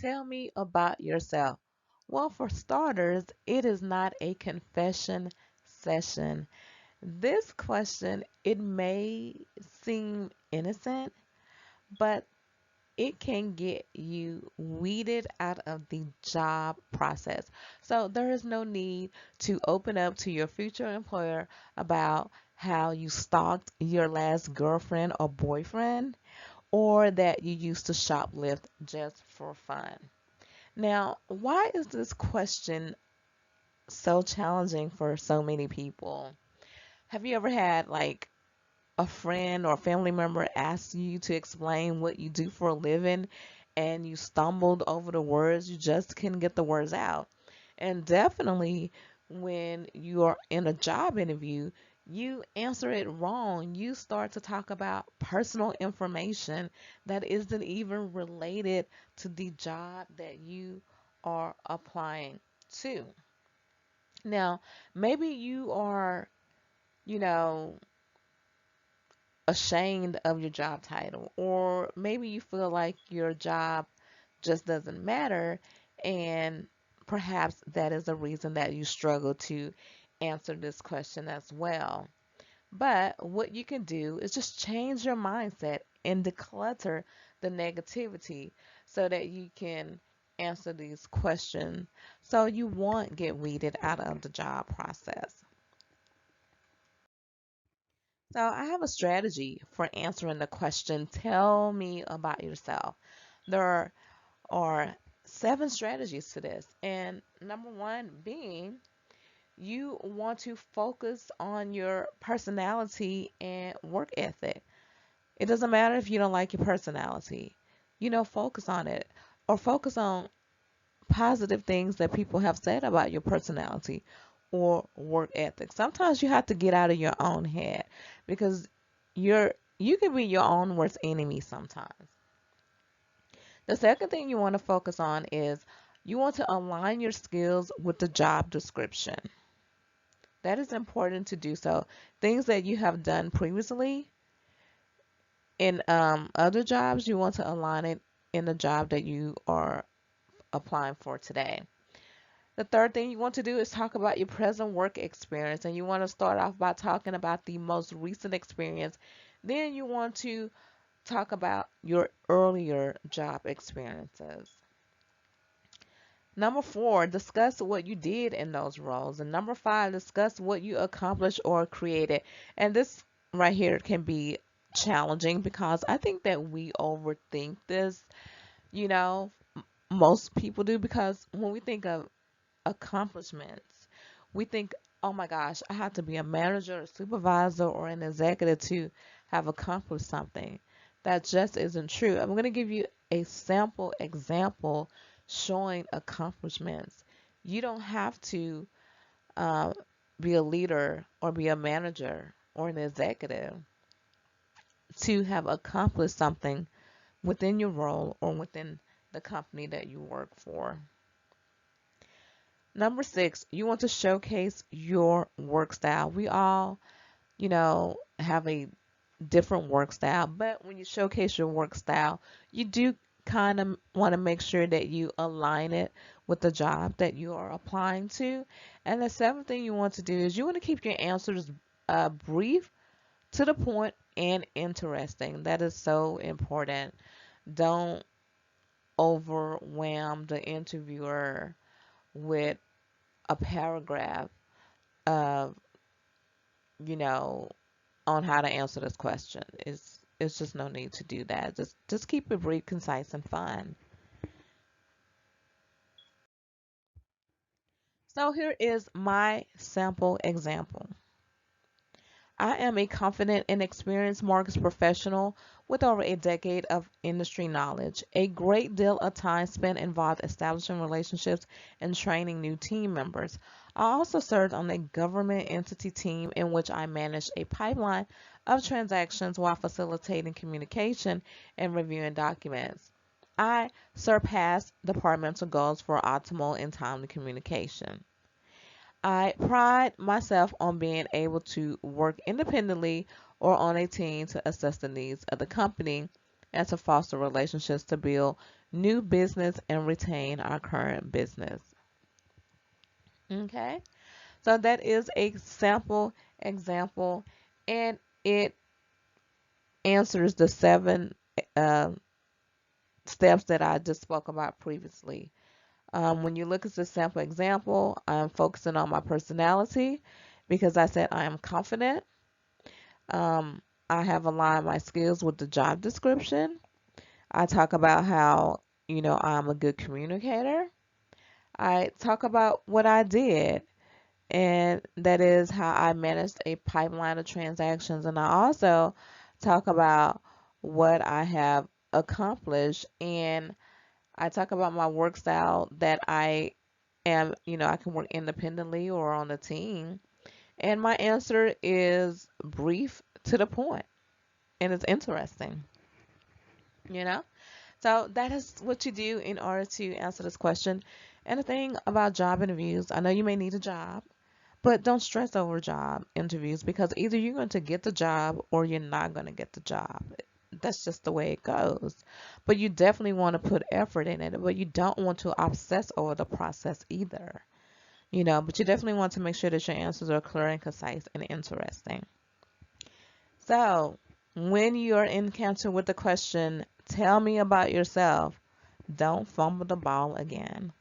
Tell me about yourself. Well, for starters, it is not a confession session. This question, it may seem innocent, but it can get you weeded out of the job process. So there is no need to open up to your future employer about how you stalked your last girlfriend or boyfriend, or that you used to shoplift just for fun. Now, why is this question so challenging for so many people? Have you ever had like a friend or family member ask you to explain what you do for a living and you stumbled over the words, you just couldn't get the words out? And definitely when you are in a job interview, you answer it wrong. You start to talk about personal information that isn't even related to the job that you are applying to. Now, maybe you are, you know, ashamed of your job title, or maybe you feel like your job just doesn't matter, and perhaps that is a reason that you struggle to answer this question as well. But what you can do is just change your mindset and declutter the negativity so that you can answer these questions so you won't get weeded out of the job process. So I have a strategy for answering the question, tell me about yourself. There are 7 strategies to this. And number one being, you want to focus on your personality and work ethic. It doesn't matter if you don't like your personality. Focus on it, or focus on positive things that people have said about your personality or work ethic. Sometimes you have to get out of your own head because you can be your own worst enemy sometimes. The second thing you want to focus on is you want to align your skills with the job description. That is important to do so. Things that you have done previously in other jobs, you want to align it in the job that you are applying for today. The third thing you want to do is talk about your present work experience, and you want to start off by talking about the most recent experience. Then you want to talk about your earlier job experiences. Number 4, discuss what you did in those roles. And number 5, discuss what you accomplished or created. And this right here can be challenging because I think that we overthink this. You know, most people do, because when we think of accomplishments, we think, oh my gosh, I have to be a manager, a supervisor, or an executive to have accomplished something. That just isn't true. I'm going to give you a sample example showing accomplishments. You don't have to uh, be a leader or be a manager or an executive to have accomplished something within your role or within the company that you work for. Number 6, you want to showcase your work style. We all, have a different work style, but when you showcase your work style, you do kind of want to make sure that you align it with the job that you are applying to. And the seventh thing you want to do is you want to keep your answers brief, to the point, and interesting. That is so important. Don't overwhelm the interviewer with a paragraph of, you know, on how to answer this question. It's just no need to do that. Just keep it brief, concise, and fun. So here is my sample example. I am a confident and experienced mortgage professional with over a decade of industry knowledge. A great deal of time spent involved establishing relationships and training new team members. I also served on a government entity team in which I managed a pipeline of transactions while facilitating communication and reviewing documents. I surpassed departmental goals for optimal and timely communication. I pride myself on being able to work independently or on a team to assess the needs of the company and to foster relationships to build new business and retain our current business. Okay, so that is a sample example, and it answers the 7 uh, steps that I just spoke about previously. When you look at the sample example, I'm focusing on my personality because I said I am confident. Um, I have aligned my skills with the job description. I talk about how, I'm a good communicator. I talk about what I did, and that is how I managed a pipeline of transactions. And I also talk about what I have accomplished, and I talk about my work style that I am, I can work independently or on a team. And my answer is brief to the point, and it's interesting, you know? So that is what you do in order to answer this question. And the thing about job interviews, I know you may need a job, but don't stress over job interviews because either you're going to get the job or you're not going to get the job. That's just the way it goes. But you definitely want to put effort in it, but you don't want to obsess over the process either. But you definitely want to make sure that your answers are clear and concise and interesting. So, when you're encountered with the question, tell me about yourself, don't fumble the ball again.